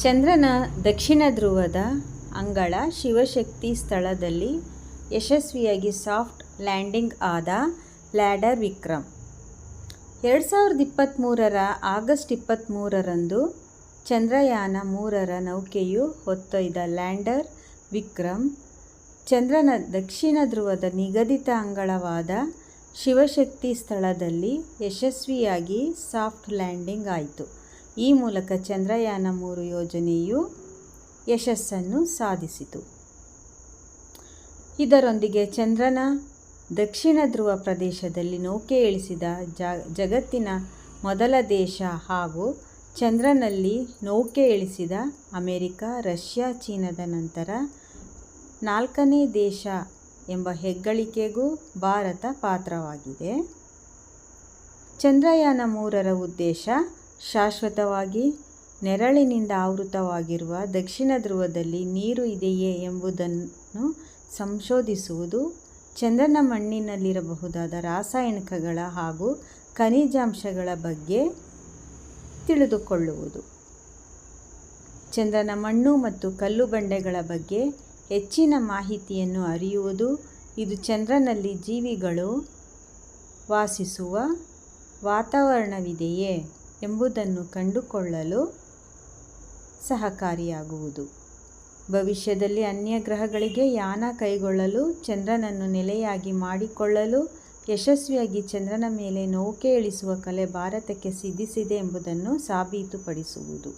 ಚಂದ್ರನ ದಕ್ಷಿಣ ಧ್ರುವದ ಅಂಗಳ ಶಿವಶಕ್ತಿ ಸ್ಥಳದಲ್ಲಿ ಯಶಸ್ವಿಯಾಗಿ ಸಾಫ್ಟ್ ಲ್ಯಾಂಡಿಂಗ್ ಆದ ಲ್ಯಾಂಡರ್ ವಿಕ್ರಮ್. 2023 ಆಗಸ್ಟ್ 23ರಂದು ಚಂದ್ರಯಾನ 3ರ ನೌಕೆಯು ಹೊತ್ತೊಯ್ದ ಲ್ಯಾಂಡರ್ ವಿಕ್ರಮ್ ಚಂದ್ರನ ದಕ್ಷಿಣ ಧ್ರುವದ ನಿಗದಿತ ಅಂಗಳವಾದ ಶಿವಶಕ್ತಿ ಸ್ಥಳದಲ್ಲಿ ಯಶಸ್ವಿಯಾಗಿ ಸಾಫ್ಟ್ ಲ್ಯಾಂಡಿಂಗ್ ಆಯಿತು. ಈ ಮೂಲಕ ಚಂದ್ರಯಾನ 3 ಯೋಜನೆಯು ಯಶಸ್ಸನ್ನು ಸಾಧಿಸಿತು. ಇದರೊಂದಿಗೆ ಚಂದ್ರನ ದಕ್ಷಿಣ ಧ್ರುವ ಪ್ರದೇಶದಲ್ಲಿ ನೌಕೆ ಇಳಿಸಿದ ಜಗತ್ತಿನ ಮೊದಲ ದೇಶ ಹಾಗೂ ಚಂದ್ರನಲ್ಲಿ ನೌಕೆ ಇಳಿಸಿದ ಅಮೆರಿಕ, ರಷ್ಯಾ, ಚೀನಾದ ನಂತರ 4ನೇ ದೇಶ ಎಂಬ ಹೆಗ್ಗಳಿಕೆಗೂ ಭಾರತ ಪಾತ್ರವಾಗಿದೆ. ಚಂದ್ರಯಾನ 3ರ ಉದ್ದೇಶ ಶಾಶ್ವತವಾಗಿ ನೆರಳಿನಿಂದ ಆವೃತವಾಗಿರುವ ದಕ್ಷಿಣ ಧ್ರುವದಲ್ಲಿ ನೀರು ಇದೆಯೇ ಎಂಬುದನ್ನು ಸಂಶೋಧಿಸುವುದು, ಚಂದ್ರನ ಮಣ್ಣಿನಲ್ಲಿರಬಹುದಾದ ರಾಸಾಯನಿಕಗಳ ಹಾಗೂ ಖನಿಜಾಂಶಗಳ ಬಗ್ಗೆ ತಿಳಿದುಕೊಳ್ಳುವುದು, ಚಂದ್ರನ ಮಣ್ಣು ಮತ್ತು ಕಲ್ಲುಬಂಡೆಗಳ ಬಗ್ಗೆ ಹೆಚ್ಚಿನ ಮಾಹಿತಿಯನ್ನು ಅರಿಯುವುದು. ಇದು ಚಂದ್ರನಲ್ಲಿ ಜೀವಿಗಳು ವಾಸಿಸುವ ವಾತಾವರಣವಿದೆಯೇ ಎಂಬುದನ್ನು ಕಂಡುಕೊಳ್ಳಲು ಸಹಕಾರಿಯಾಗುವುದು. ಭವಿಷ್ಯದಲ್ಲಿ ಅನ್ಯ ಗ್ರಹಗಳಿಗೆ ಯಾನ ಕೈಗೊಳ್ಳಲು, ಚಂದ್ರನನ್ನು ನೆಲೆಯಾಗಿ ಮಾಡಿಕೊಳ್ಳಲು, ಯಶಸ್ವಿಯಾಗಿ ಚಂದ್ರನ ಮೇಲೆ ನೌಕೆ ಇಳಿಸುವ ಕಲೆ ಭಾರತಕ್ಕೆ ಸಿದ್ಧಿಸಿದೆ ಎಂಬುದನ್ನು ಸಾಬೀತುಪಡಿಸುವುದು.